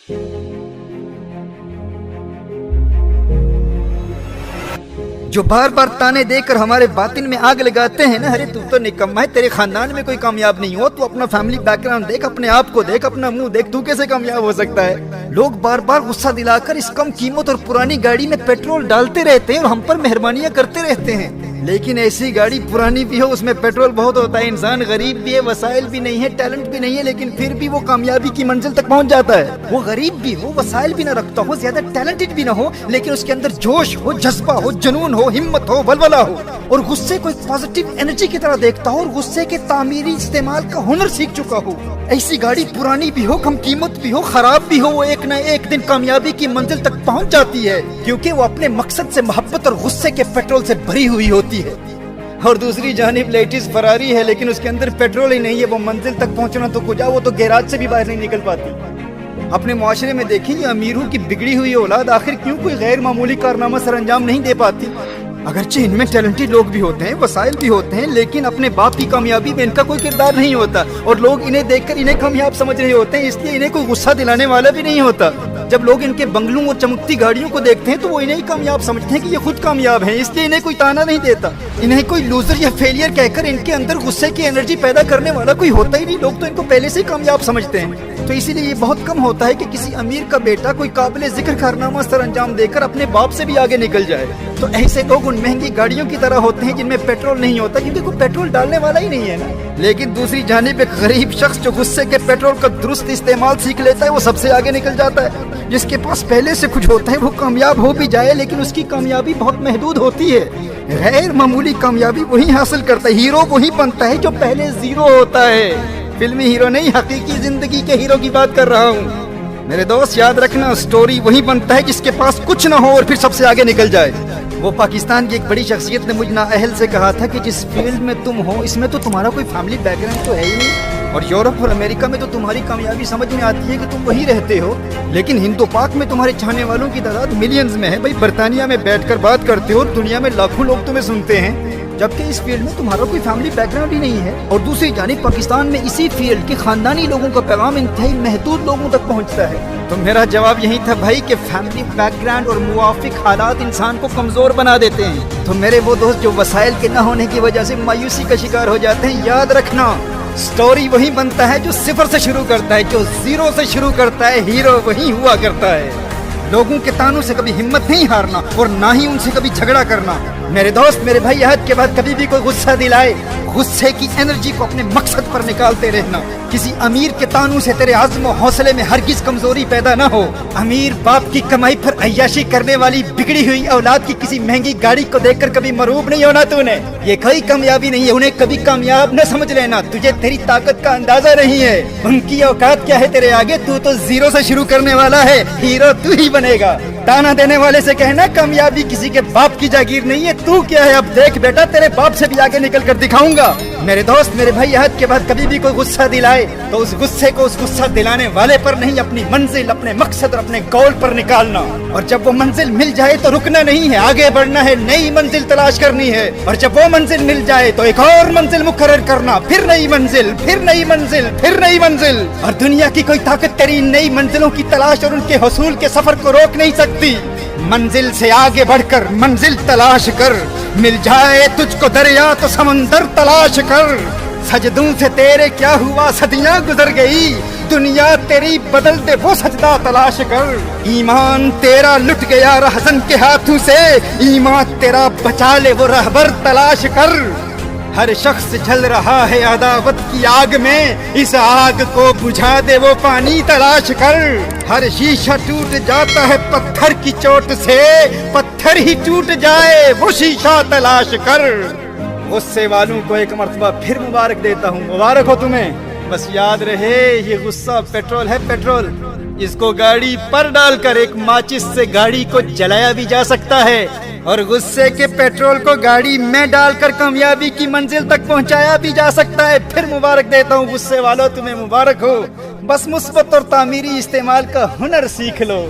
جو بار بار ताने देकर हमारे बातिन में आग लगाते हैं ना, अरे तू तो निकम्मा है, तेरे खानदान में कोई कामयाब नहीं हो, तू अपना फैमिली बैकग्राउंड देख, अपने आप को देख, अपना मुंह देख, तू कैसे कामयाब हो सकता है। लोग बार बार गुस्सा दिलाकर इस कम कीमत और पुरानी गाड़ी में पेट्रोल डालते रहते हैं और हम पर मेहरबानियां करते रहते हैं, लेकिन ऐसी गाड़ी पुरानी भी हो, उसमें पेट्रोल बहुत होता है, इंसान गरीब भी है, वसाइल भी नहीं है, टैलेंट भी नहीं है, लेकिन फिर भी वो कामयाबी की मंजिल तक पहुंच जाता है। वो गरीब भी हो, वसाइल भी न रखता हो, ज्यादा टैलेंटेड भी न हो, लेकिन उसके अंदर जोश हो, जज्बा हो, जुनून हो, हिम्मत हो, बलबला हो, और गुस्से को एक पॉजिटिव एनर्जी की तरह देखता हो और गुस्से के तामीरी इस्तेमाल का हुनर सीख चुका हो। ऐसी गाड़ी पुरानी भी हो, कम कीमत भी हो, खराब भी हो, वो एक न एक दिन कामयाबी की मंजिल तक पहुंच जाती है, क्योंकि वो अपने मकसद से मोहब्बत और गुस्से के पेट्रोल से भरी हुई होती है। और दूसरी जानिब लेटेस्ट फरारी है, लेकिन उसके अंदर पेट्रोल ही नहीं है, वो मंजिल तक पहुंचना तो कुछ, वो तो गैराज से भी बाहर नहीं निकल पाती। अपने मुआशरे में देखें, ये अमीरों की बिगड़ी हुई औलाद आखिर क्यों कोई गैर मामूली कारनामा सर अंजाम नहीं दे पाती। अगरचे इनमें टैलेंटेड लोग भी होते हैं, वसाइल भी होते हैं, लेकिन अपने बाप की कामयाबी में इनका कोई किरदार नहीं होता, और लोग इन्हें देखकर इन्हें कामयाब समझ रहे होते हैं, इसलिए इन्हें कोई गुस्सा दिलाने वाला भी नहीं होता। जब लोग इनके बंगलों और चमकती गाड़ियों को देखते हैं तो वो इन्हें ही कामयाब समझते हैं कि ये खुद कामयाब हैं, इसलिए इन्हें कोई ताना नहीं देता। इन्हें कोई लूजर या फेलियर कहकर इनके अंदर गुस्से की एनर्जी पैदा करने वाला कोई होता ही नहीं, लोग तो इनको पहले से ही कामयाब समझते हैं। तो इसीलिए ये बहुत कम होता है कि किसी अमीर का बेटा कोई काबिल जिक्र कारनामा सर अंजाम देकर अपने बाप से भी आगे निकल जाए। तो ऐसे लोग उन महंगी गाड़ियों की तरह होते हैं जिनमें पेट्रोल नहीं होता, क्योंकि कोई पेट्रोल डालने वाला ही नहीं है ना। लेकिन दूसरी जानिब एक गरीब शख्स जो गुस्से के पेट्रोल का दुरुस्त इस्तेमाल सीख लेता है, वो सबसे आगे निकल जाता है। जिसके पास पहले से कुछ होता है वो कामयाब हो भी जाए, लेकिन उसकी कामयाबी बहुत महदूद होती है। गैर मामूली कामयाबी वही हासिल करता है, हीरो वही बनता है जो पहले जीरो होता है। फिल्मी हीरो नहीं, हकीकी जिंदगी के हीरो की बात कर रहा हूँ। मेरे दोस्त याद रखना, स्टोरी वही बनता है जिसके पास कुछ न हो और फिर सबसे आगे निकल जाए। वो पाकिस्तान की एक बड़ी शख्सियत ने मुझ नाअहल से कहा था कि जिस फील्ड में तुम हो इसमें तो तुम्हारा कोई फैमिली बैकग्राउंड तो है ही नहीं, और यूरोप और अमेरिका में तो तुम्हारी कामयाबी समझ में आती है कि तुम वहीं रहते हो, लेकिन हिंदू पाक में तुम्हारे चाहने वालों की तादाद मिलियंस में है। भाई बरतानिया में बैठकर बात करते हो और दुनिया में लाखों लोग तुम्हें सुनते हैं, जबकि इस फील्ड में तुम्हारा कोई फैमिली बैकग्राउंड ही नहीं है। और दूसरी जानिब पाकिस्तान में इसी फील्ड के खानदानी लोगों का पैगाम इंतहाई महदूद लोगों तक पहुंचता है। तो मेरा जवाब यही था भाई कि फैमिली बैकग्राउंड और मुवाफिक हालात इंसान को कमजोर बना देते हैं। तो मेरे वो दोस्त जो वसाइल के न होने की वजह से मायूसी का शिकार हो जाते हैं, याद रखना स्टोरी वही बनता है जो सिफर से शुरू करता है, जो जीरो से शुरू करता है, हीरो वही हुआ करता है। लोगों के तानों से कभी हिम्मत नहीं हारना और ना ही उनसे कभी झगड़ा करना। मेरे दोस्त मेरे भाई, आज के बाद कभी भी कोई गुस्सा दिलाए, गुस्से की एनर्जी को अपने मकसद पर निकालते रहना। किसी अमीर के तानों से तेरे आज़्म और हौसले में हरगिज कमजोरी पैदा ना हो। अमीर बाप की कमाई पर अय्याशी करने वाली बिगड़ी हुई औलाद की किसी महंगी गाड़ी को देखकर कभी मरूब नहीं होना तूने। ये कोई कामयाबी नहीं है, उन्हें कभी कामयाब न समझ लेना, तुझे तेरी ताकत का अंदाजा नहीं है। उनकी औकात क्या है तेरे आगे, तू तो जीरो से शुरू करने वाला है, हीरो तू ही बनेगा। ताना देने वाले से कहना कामयाबी किसी के बाप की जागीर नहीं है, तू क्या है अब देख बेटा, तेरे बाप से भी आगे निकल कर दिखाऊंगा। मेरे दोस्त मेरे भाई, आज के बाद कभी भी कोई गुस्सा दिलाए तो उस गुस्से को उस गुस्सा दिलाने वाले पर नहीं, अपनी मंजिल, अपने मकसद और अपने गोल पर निकालना। और जब वो मंजिल मिल जाए तो रुकना नहीं है, आगे बढ़ना है, नई मंजिल तलाश करनी है। और जब वो मंजिल मिल जाए तो एक और मंजिल मुकर्रर करना, फिर नई मंजिल, फिर नई मंजिल, फिर नई मंजिल। और दुनिया की कोई ताकत तेरी नई मंजिलों की तलाश और उनके हसूल के सफर को रोक नहीं सकती। मंजिल से आगे बढ़कर मंजिल तलाश कर, मिल जाए तुझको दरिया तो समंदर तलाश कर। सजदों से तेरे क्या हुआ, सदियां गुजर गई, दुनिया तेरी बदल दे वो सजदा तलाश कर। ईमान तेरा लुट गया रहज़न के हाथों से, ईमान तेरा बचा ले वो रहबर तलाश कर। हर शख्स जल रहा है अदावत की आग में, इस आग को बुझा दे वो पानी तलाश कर। हर शीशा टूट जाता है पत्थर की चोट से, पत्थर ही टूट जाए वो शीशा तलाश कर। गुस्से वालों को एक मर्तबा फिर मुबारक देता हूँ, मुबारक हो तुम्हें। बस याद रहे ये गुस्सा पेट्रोल है, पेट्रोल। इसको गाड़ी पर डालकर एक माचिस से गाड़ी को जलाया भी जा सकता है, और गुस्से के पेट्रोल को गाड़ी में डालकर कामयाबी की मंजिल तक पहुंचाया भी जा सकता है। फिर मुबारक देता हूँ गुस्से वालों, तुम्हें मुबारक हो। बस मुस्बत और तामीरी इस्तेमाल का हुनर सीख लो।